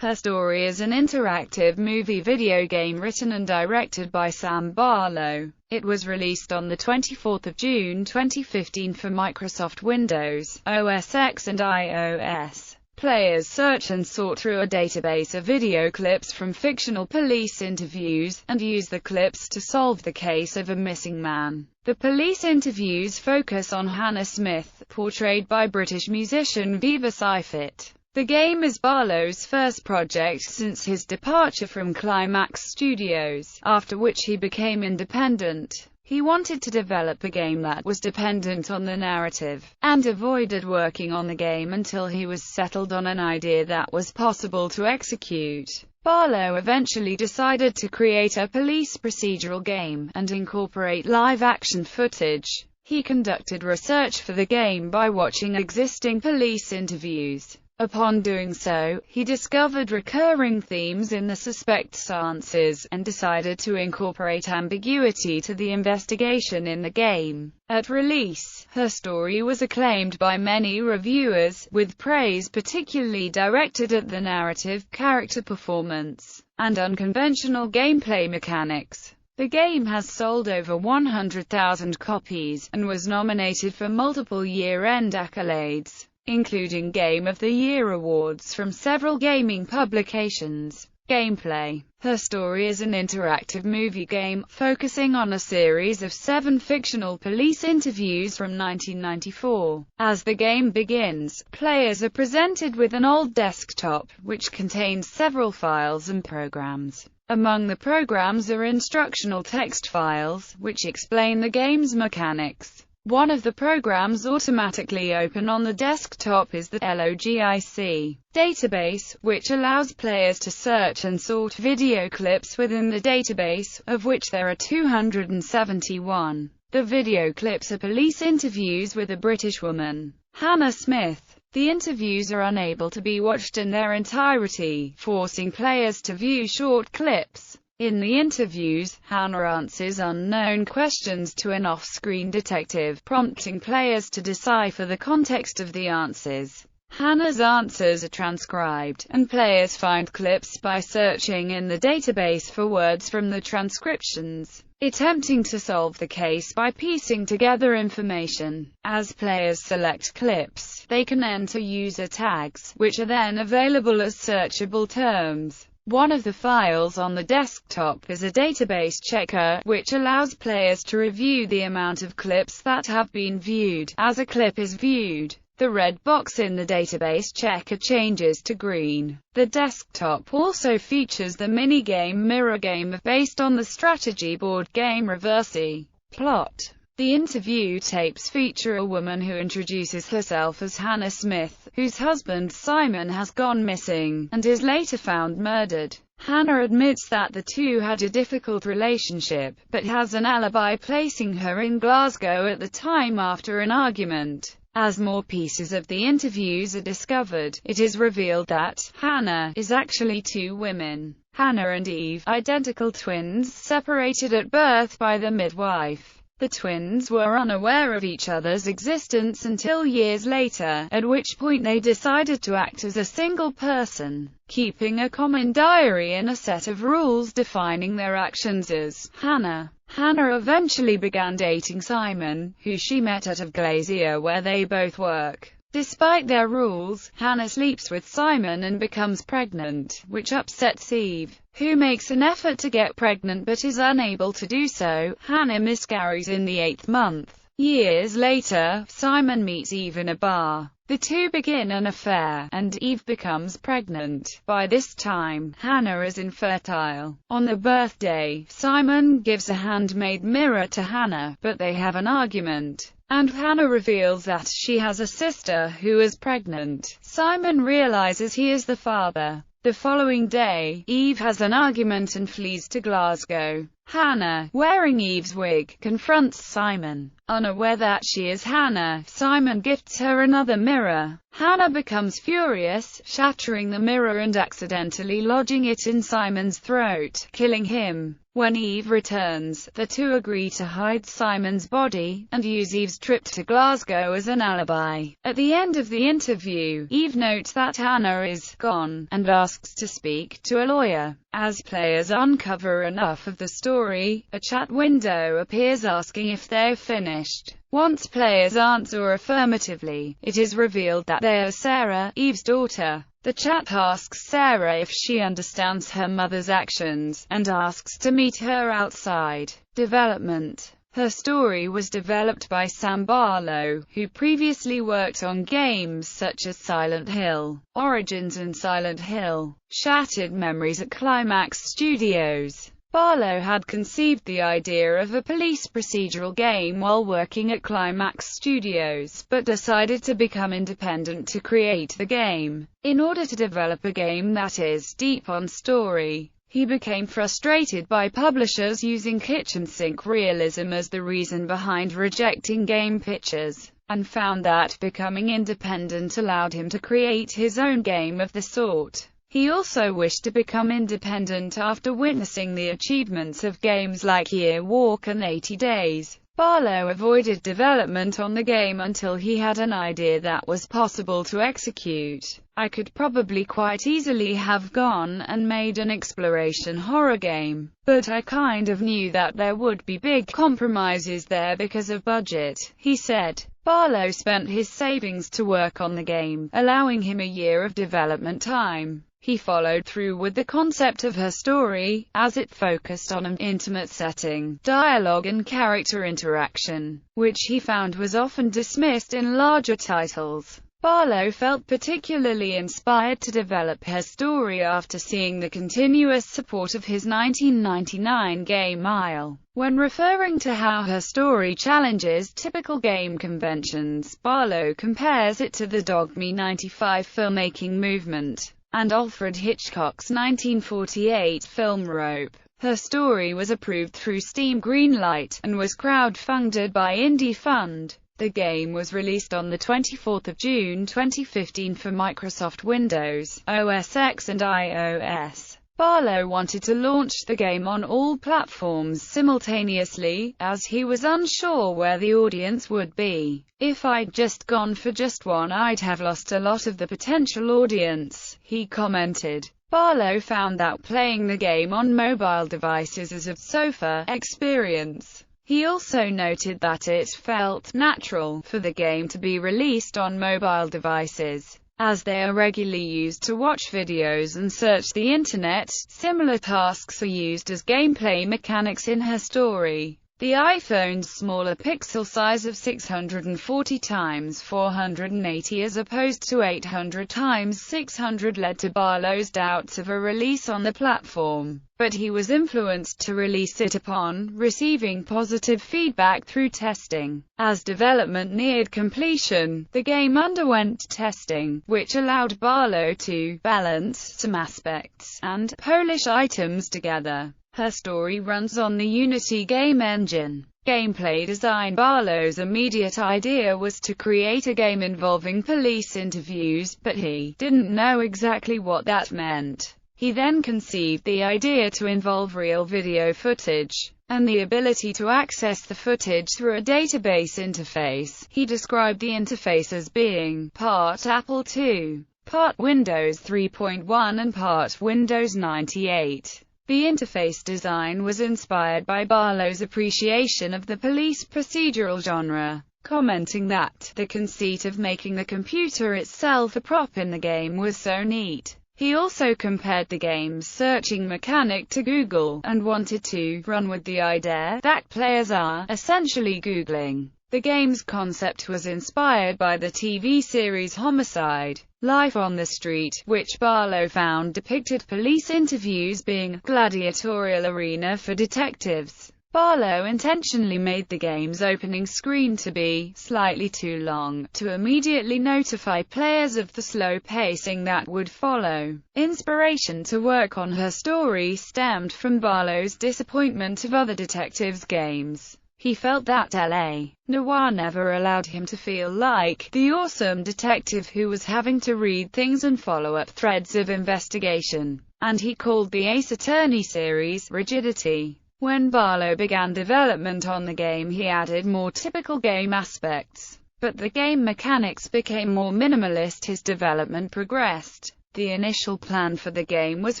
Her Story is an interactive movie video game written and directed by Sam Barlow. It was released on the 24th of June 2015 for Microsoft Windows, OS X and iOS. Players search and sort through a database of video clips from fictional police interviews, and use the clips to solve the case of a missing man. The police interviews focus on Hannah Smith, portrayed by British musician It. The game is Barlow's first project since his departure from Climax Studios, after which he became independent. He wanted to develop a game that was dependent on the narrative, and avoided working on the game until he was settled on an idea that was possible to execute. Barlow eventually decided to create a police procedural game, and incorporate live-action footage. He conducted research for the game by watching existing police interviews. Upon doing so, he discovered recurring themes in the suspects' answers, and decided to incorporate ambiguity to the investigation in the game. At release, Her Story was acclaimed by many reviewers, with praise particularly directed at the narrative, character performance, and unconventional gameplay mechanics. The game has sold over 100,000 copies, and was nominated for multiple year-end accolades, including Game of the Year awards from several gaming publications. Gameplay. Her Story is an interactive movie game, focusing on a series of 7 fictional police interviews from 1994. As the game begins, players are presented with an old desktop, which contains several files and programs. Among the programs are instructional text files, which explain the game's mechanics. One of the programs automatically open on the desktop is the LOGIC database, which allows players to search and sort video clips within the database, of which there are 271. The video clips are police interviews with a British woman, Hannah Smith. The interviews are unable to be watched in their entirety, forcing players to view short clips. In the interviews, Hannah answers unknown questions to an off-screen detective, prompting players to decipher the context of the answers. Hannah's answers are transcribed, and players find clips by searching in the database for words from the transcriptions, attempting to solve the case by piecing together information. As players select clips, they can enter user tags, which are then available as searchable terms. One of the files on the desktop is a database checker, which allows players to review the amount of clips that have been viewed. As a clip is viewed, the red box in the database checker changes to green. The desktop also features the minigame Mirror Game, based on the strategy board game Reversi. Plot. The interview tapes feature a woman who introduces herself as Hannah Smith, whose husband Simon has gone missing, and is later found murdered. Hannah admits that the two had a difficult relationship, but has an alibi placing her in Glasgow at the time after an argument. As more pieces of the interviews are discovered, it is revealed that Hannah is actually 2 women, Hannah and Eve, identical twins, separated at birth by the midwife. The twins were unaware of each other's existence until years later, at which point they decided to act as a single person, keeping a common diary and a set of rules defining their actions as Hannah. Hannah eventually began dating Simon, who she met at a glacier where they both work. Despite their rules, Hannah sleeps with Simon and becomes pregnant, which upsets Eve, who makes an effort to get pregnant but is unable to do so. Hannah miscarries in the 8th month. Years later, Simon meets Eve in a bar. The two begin an affair, and Eve becomes pregnant. By this time, Hannah is infertile. On their birthday, Simon gives a handmade mirror to Hannah, but they have an argument, and Hannah reveals that she has a sister who is pregnant. Simon realizes he is the father. The following day, Eve has an argument and flees to Glasgow. Hannah, wearing Eve's wig, confronts Simon. Unaware that she is Hannah, Simon gifts her another mirror. Hannah becomes furious, shattering the mirror and accidentally lodging it in Simon's throat, killing him. When Eve returns, the two agree to hide Simon's body, and use Eve's trip to Glasgow as an alibi. At the end of the interview, Eve notes that Hannah is gone, and asks to speak to a lawyer. As players uncover enough of the story, a chat window appears asking if they're finished. Once players answer affirmatively, it is revealed that they are Sarah, Eve's daughter. The chat asks Sarah if she understands her mother's actions, and asks to meet her outside. Development. Her story was developed by Sam Barlow, who previously worked on games such as Silent Hill, Origins and Silent Hill. Shattered Memories at Climax Studios. Barlow had conceived the idea of a police procedural game while working at Climax Studios, but decided to become independent to create the game. In order to develop a game that is deep on story, he became frustrated by publishers using kitchen sink realism as the reason behind rejecting game pitches, and found that becoming independent allowed him to create his own game of the sort. He also wished to become independent after witnessing the achievements of games like Year Walk and 80 Days. Barlow avoided development on the game until he had an idea that was possible to execute. I could probably quite easily have gone and made an exploration horror game, but I kind of knew that there would be big compromises there because of budget, he said. Barlow spent his savings to work on the game, allowing him a year of development time. He followed through with the concept of her story, as it focused on an intimate setting, dialogue and character interaction, which he found was often dismissed in larger titles. Barlow felt particularly inspired to develop her story after seeing the continuous support of his 1999 game Mile. When referring to how her story challenges typical game conventions, Barlow compares it to the Dogme 95 filmmaking movement and Alfred Hitchcock's 1948 film Rope. Her story was approved through Steam Greenlight, and was crowd-funded by Indie Fund. The game was released on the 24th of June 2015 for Microsoft Windows, OS X and iOS. Barlow wanted to launch the game on all platforms simultaneously, as he was unsure where the audience would be. If I'd just gone for just one, I'd have lost a lot of the potential audience, he commented. Barlow found that playing the game on mobile devices is a sofa experience. He also noted that it felt natural for the game to be released on mobile devices, as they are regularly used to watch videos and search the internet. Similar tasks are used as gameplay mechanics in her story. The iPhone's smaller pixel size of 640 x 480 as opposed to 800 x 600 led to Barlow's doubts of a release on the platform, but he was influenced to release it upon receiving positive feedback through testing. As development neared completion, the game underwent testing, which allowed Barlow to balance some aspects and polish items together. Her story runs on the Unity game engine. Gameplay design. Barlow's immediate idea was to create a game involving police interviews, but he didn't know exactly what that meant. He then conceived the idea to involve real video footage, and the ability to access the footage through a database interface. He described the interface as being part Apple II, part Windows 3.1 and part Windows 98. The interface design was inspired by Barlow's appreciation of the police procedural genre, commenting that the conceit of making the computer itself a prop in the game was so neat. He also compared the game's searching mechanic to Google, and wanted to run with the idea that players are essentially Googling. The game's concept was inspired by the TV series Homicide: Life on the Street, which Barlow found depicted police interviews being a gladiatorial arena for detectives. Barlow intentionally made the game's opening screen to be slightly too long, to immediately notify players of the slow pacing that would follow. Inspiration to work on her story stemmed from Barlow's disappointment of other detectives games. He felt that L.A. Noire never allowed him to feel like the awesome detective who was having to read things and follow up threads of investigation, and he called the Ace Attorney series rigidity. When Barlow began development on the game, he added more typical game aspects, but the game mechanics became more minimalist. His development progressed. The initial plan for the game was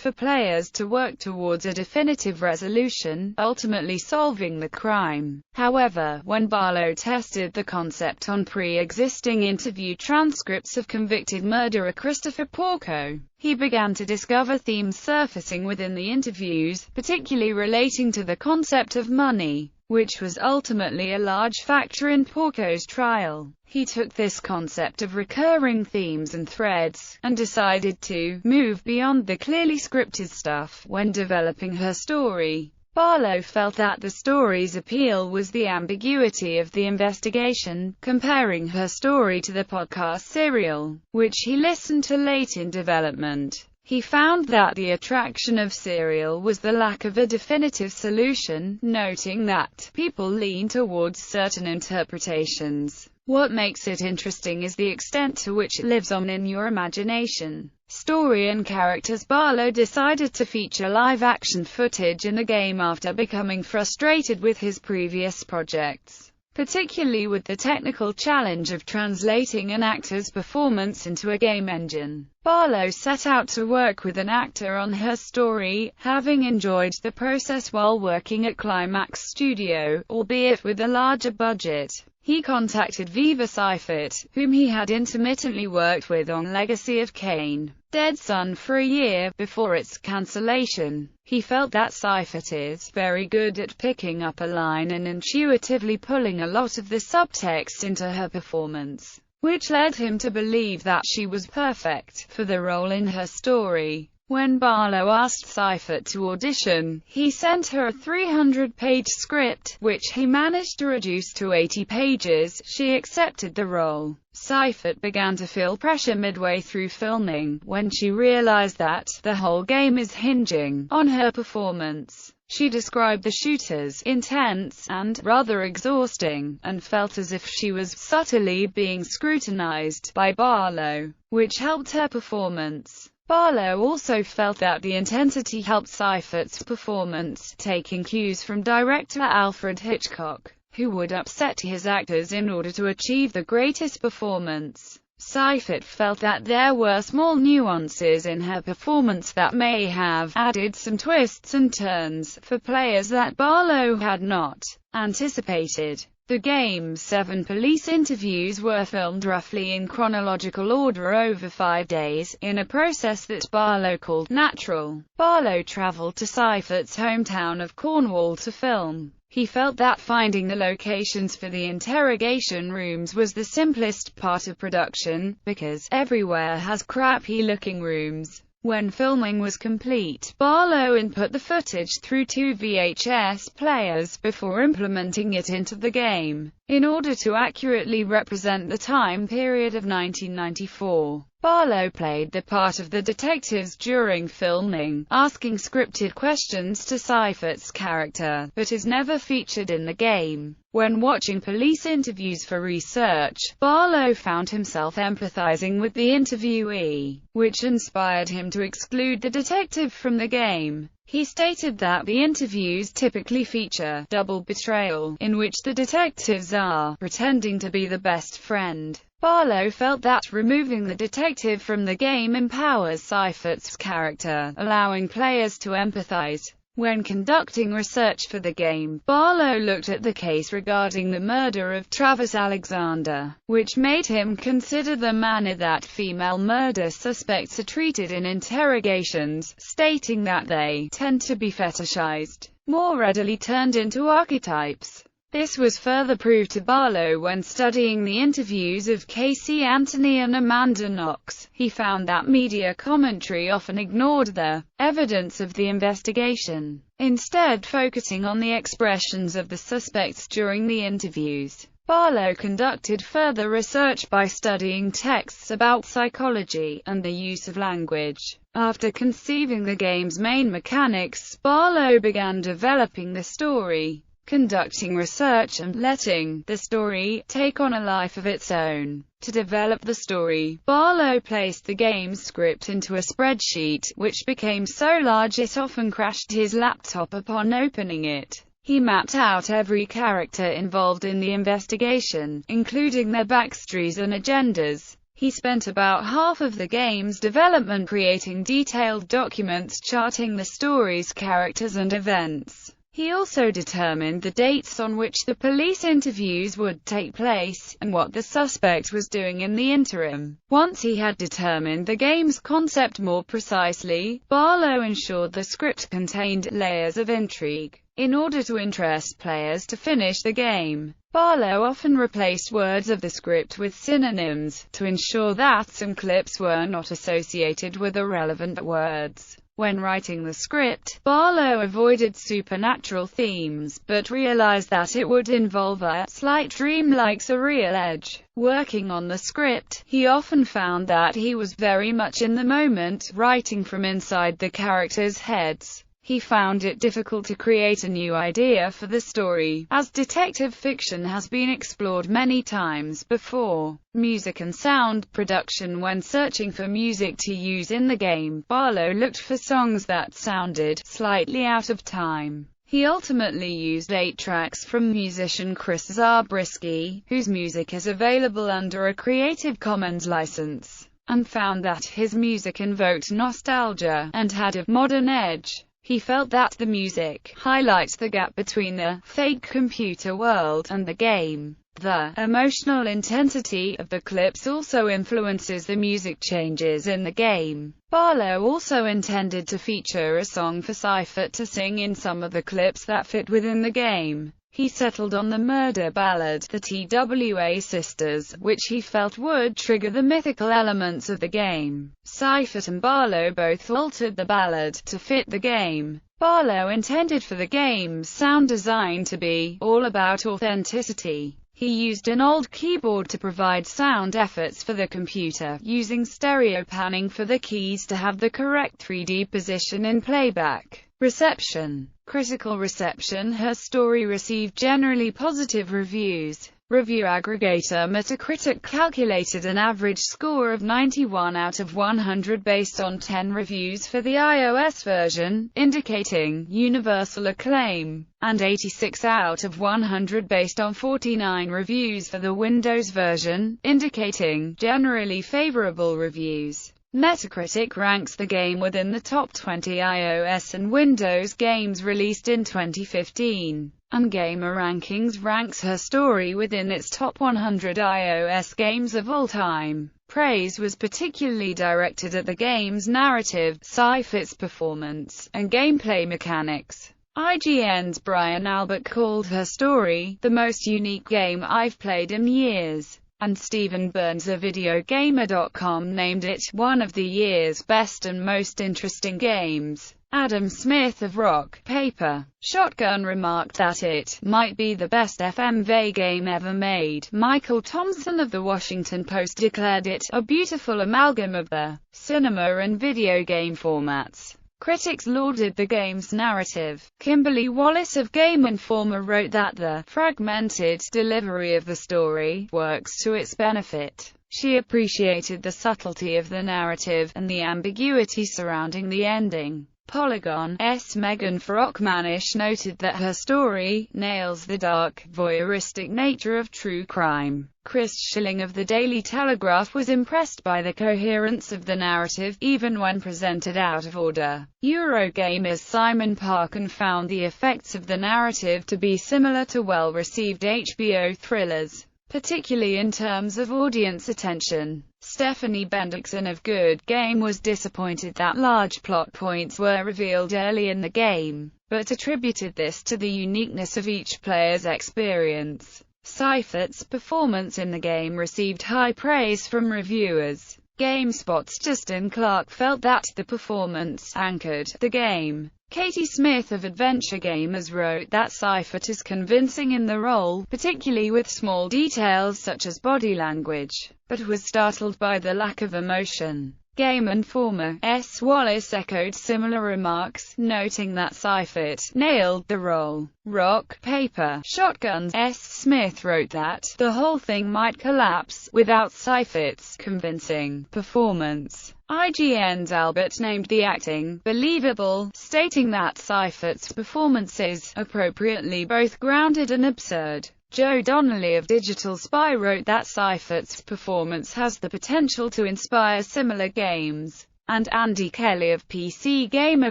for players to work towards a definitive resolution, ultimately solving the crime. However, when Barlow tested the concept on pre-existing interview transcripts of convicted murderer Christopher Porco, he began to discover themes surfacing within the interviews, particularly relating to the concept of money, which was ultimately a large factor in Porco's trial. He took this concept of recurring themes and threads, and decided to move beyond the clearly scripted stuff when developing her story. Barlow felt that the story's appeal was the ambiguity of the investigation, comparing her story to the podcast Serial, which he listened to late in development. He found that the attraction of Serial was the lack of a definitive solution, noting that people lean towards certain interpretations. What makes it interesting is the extent to which it lives on in your imagination. Story and characters. Barlow decided to feature live-action footage in the game after becoming frustrated with his previous projects, particularly with the technical challenge of translating an actor's performance into a game engine. Barlow set out to work with an actor on her story, having enjoyed the process while working at Climax Studio, albeit with a larger budget. He contacted Viva Seifert, whom he had intermittently worked with on Legacy of Kain, Dead Son for a year before its cancellation. He felt that Seifert is very good at picking up a line and intuitively pulling a lot of the subtext into her performance, which led him to believe that she was perfect for the role in her story. When Barlow asked Seifert to audition, he sent her a 300-page script, which he managed to reduce to 80 pages. She accepted the role. Seifert began to feel pressure midway through filming, when she realized that the whole game is hinging on her performance. She described the shoot as intense and rather exhausting, and felt as if she was subtly being scrutinized by Barlow, which helped her performance. Barlow also felt that the intensity helped Seifert's performance, taking cues from director Alfred Hitchcock, who would upset his actors in order to achieve the greatest performance. Seifert felt that there were small nuances in her performance that may have added some twists and turns for players that Barlow had not anticipated. The game's 7 police interviews were filmed roughly in chronological order over 5 days, in a process that Barlow called natural. Barlow traveled to Seifert's hometown of Cornwall to film. He felt that finding the locations for the interrogation rooms was the simplest part of production, because everywhere has crappy-looking rooms. When filming was complete, Barlow input the footage through 2 VHS players before implementing it into the game, in order to accurately represent the time period of 1994. Barlow played the part of the detectives during filming, asking scripted questions to Seifert's character, but is never featured in the game. When watching police interviews for research, Barlow found himself empathizing with the interviewee, which inspired him to exclude the detective from the game. He stated that the interviews typically feature double betrayal, in which the detectives are pretending to be the best friend. Barlow felt that removing the detective from the game empowers Seifert's character, allowing players to empathize. When conducting research for the game, Barlow looked at the case regarding the murder of Travis Alexander, which made him consider the manner that female murder suspects are treated in interrogations, stating that they tend to be fetishized, more readily turned into archetypes. This was further proved to Barlow when studying the interviews of Casey Anthony and Amanda Knox. He found that media commentary often ignored the evidence of the investigation, instead focusing on the expressions of the suspects during the interviews. Barlow conducted further research by studying texts about psychology and the use of language. After conceiving the game's main mechanics, Barlow began developing the story. conducting research and letting the story take on a life of its own. To develop the story, Barlow placed the game's script into a spreadsheet, which became so large it often crashed his laptop upon opening it. He mapped out every character involved in the investigation, including their backstories and agendas. He spent about half of the game's development creating detailed documents charting the story's characters and events. He also determined the dates on which the police interviews would take place, and what the suspect was doing in the interim. Once he had determined the game's concept more precisely, Barlow ensured the script contained layers of intrigue. In order to interest players to finish the game, Barlow often replaced words of the script with synonyms, to ensure that some clips were not associated with irrelevant words. When writing the script, Barlow avoided supernatural themes, but realized that it would involve a slight dreamlike surreal edge. Working on the script, he often found that he was very much in the moment, writing from inside the characters' heads. He found it difficult to create a new idea for the story, as detective fiction has been explored many times before. Music and sound production. When searching for music to use in the game, Barlow looked for songs that sounded slightly out of time. He ultimately used 8 tracks from musician Chris Zabriskie, whose music is available under a Creative Commons license, and found that his music invoked nostalgia and had a modern edge. He felt that the music highlights the gap between the fake computer world and the game. The emotional intensity of the clips also influences the music changes in the game. Barlow also intended to feature a song for Seifert to sing in some of the clips that fit within the game. He settled on the murder ballad, the TWA Sisters, which he felt would trigger the mythical elements of the game. Seifert and Barlow both altered the ballad to fit the game. Barlow intended for the game's sound design to be all about authenticity. He used an old keyboard to provide sound efforts for the computer, using stereo panning for the keys to have the correct 3D position in playback. Reception. Critical reception. Her story received generally positive reviews. Review aggregator Metacritic calculated an average score of 91 out of 100 based on 10 reviews for the iOS version, indicating universal acclaim, and 86 out of 100 based on 49 reviews for the Windows version, indicating generally favorable reviews. Metacritic ranks the game within the top 20 iOS and Windows games released in 2015, and Gamer Rankings ranks her story within its top 100 iOS games of all time. Praise was particularly directed at the game's narrative, Seifert's performance, and gameplay mechanics. IGN's Brian Albert called her story the most unique game I've played in years, and Stephen Burns of Videogamer.com named it one of the year's best and most interesting games. Adam Smith of Rock, Paper, Shotgun remarked that it might be the best FMV game ever made. Michael Thompson of The Washington Post declared it a beautiful amalgam of the cinema and video game formats. Critics lauded the game's narrative. Kimberly Wallace of Game Informer wrote that the fragmented delivery of the story works to its benefit. She appreciated the subtlety of the narrative, and the ambiguity surrounding the ending. Polygon's Megan Frockmanish noted that her story nails the dark, voyeuristic nature of true crime. Chris Schilling of the Daily Telegraph was impressed by the coherence of the narrative, even when presented out of order. Eurogamer's Simon Parkin found the effects of the narrative to be similar to well-received HBO thrillers, particularly in terms of audience attention. Stephanie Bendixson of Good Game was disappointed that large plot points were revealed early in the game, but attributed this to the uniqueness of each player's experience. Seifert's performance in the game received high praise from reviewers. GameSpot's Justin Clark felt that the performance anchored the game. Katie Smith of Adventure Gamers wrote that Seifert is convincing in the role, particularly with small details such as body language, but was startled by the lack of emotion. Game Informer S. Wallace echoed similar remarks, noting that Seifert nailed the role. Rock, Paper, Shotgun S. Smith wrote that the whole thing might collapse without Seifert's convincing performance. IGN's Albert named the acting believable, stating that Seifert's performance is appropriately both grounded and absurd. Joe Donnelly of Digital Spy wrote that Seifert's performance has the potential to inspire similar games, and Andy Kelly of PC Gamer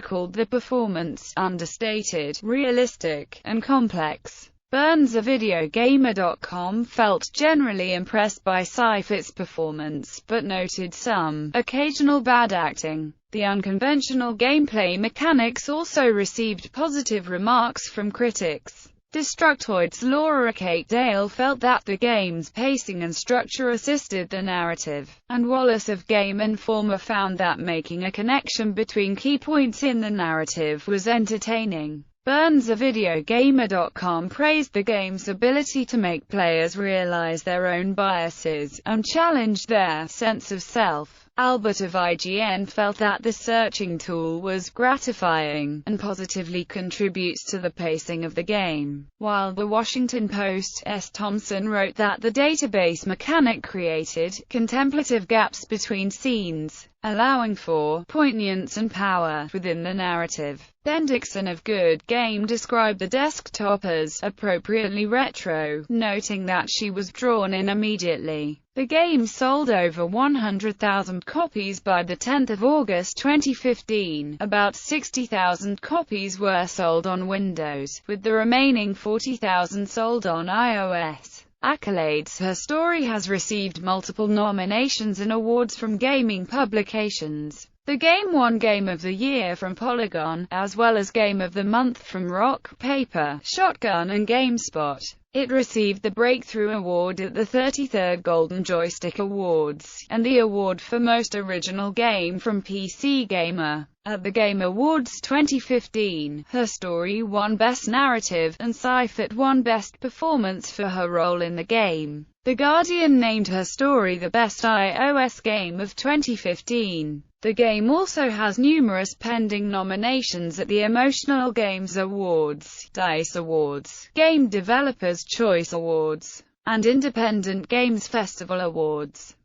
called the performance understated, realistic, and complex. Burns of VideoGamer.com felt generally impressed by Seifert's performance, but noted some occasional bad acting. The unconventional gameplay mechanics also received positive remarks from critics. Destructoid's Laura Kate Dale felt that the game's pacing and structure assisted the narrative, and Wallace of Game Informer found that making a connection between key points in the narrative was entertaining. Burns of VideoGamer.com praised the game's ability to make players realize their own biases, and challenge their sense of self. Albert of IGN felt that the searching tool was gratifying, and positively contributes to the pacing of the game, while the Washington Post's S. Thompson wrote that the database mechanic created contemplative gaps between scenes, allowing for poignance and power within the narrative. Ben Dixon of Good Game described the desktop as appropriately retro, noting that she was drawn in immediately. The game sold over 100,000 copies by the 10th of August 2015. About 60,000 copies were sold on Windows, with the remaining 40,000 sold on iOS. Accolades. Her story has received multiple nominations and awards from gaming publications. The game won Game of the Year from Polygon, as well as Game of the Month from Rock, Paper, Shotgun and GameSpot. It received the Breakthrough Award at the 33rd Golden Joystick Awards, and the award for Most Original Game from PC Gamer. At the Game Awards 2015, her story won Best Narrative, and Seifert won Best Performance for her role in the game. The Guardian named her story the best iOS game of 2015. The game also has numerous pending nominations at the Emotional Games Awards, DICE Awards, Game Developers' Choice Awards, and Independent Games Festival Awards.